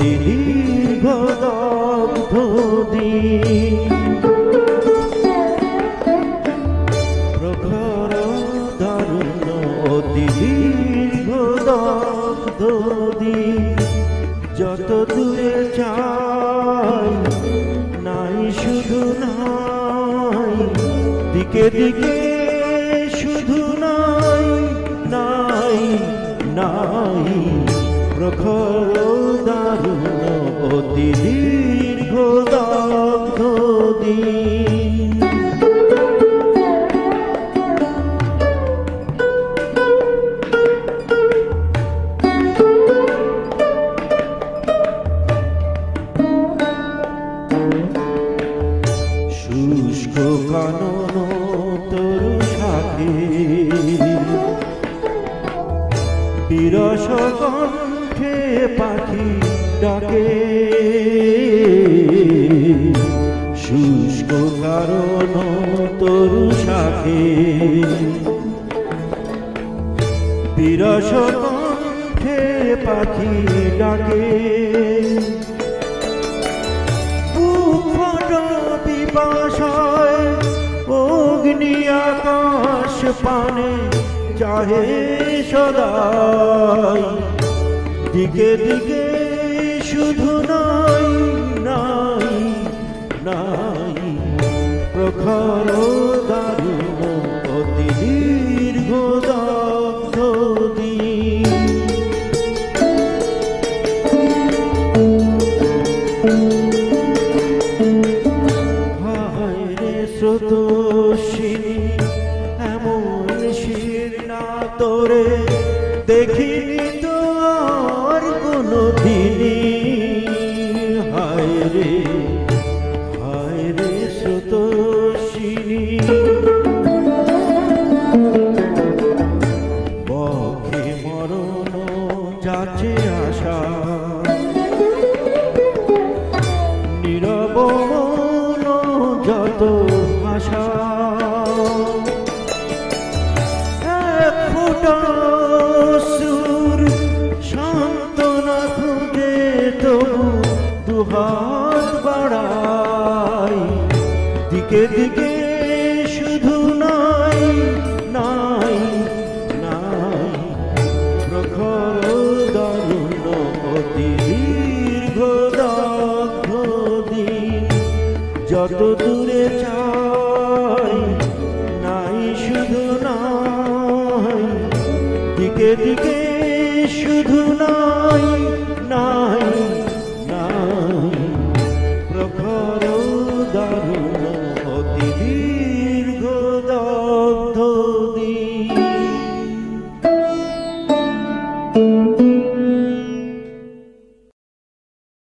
অতি দীর্ঘ দগ্ধ দিন প্রখর দারুণ অতি দীর্ঘ দগ্ধ দিন যত দূরে চাই নাই শুধু নাই দিকে দিকে শুধু নাই নাই নাই প্রখর দারুণ অতি দীর্ঘ দগ্ধ দিন শুষ্ক কানন তরু শাখে বিরস কণ্ঠে পাখি ডাকে শুষ্ক কারণ তরু শাখে বিরস কণ্ঠে পাখি ডাকে পিপাসায় অগ্নি আকাশ পানে চাহে সদাই দিকে দিকে শুধু নাই নাই নাই প্রখর দারুণ অতি দীর্ঘ দগ্ধ দিন স্রোতস্বিনী এমন শিরনা তোরে দেখিনি তো আর কোনো দিনই হায় রে স্রোতস্বিনী বক্ষে মরণ যাচ্ছে আশা নীরব যত ভাষা এক ফোঁটা সুর সান্ত্বনা খুঁজে তবু দুহাত বাড়াই দিকে দিকে শুধু নাই নাই নাই প্রখর দারুণ অতি দীর্ঘ দগ্ধ দিন যত দূরে চাই নাই শুধু নাই দিকে দিকে শুধু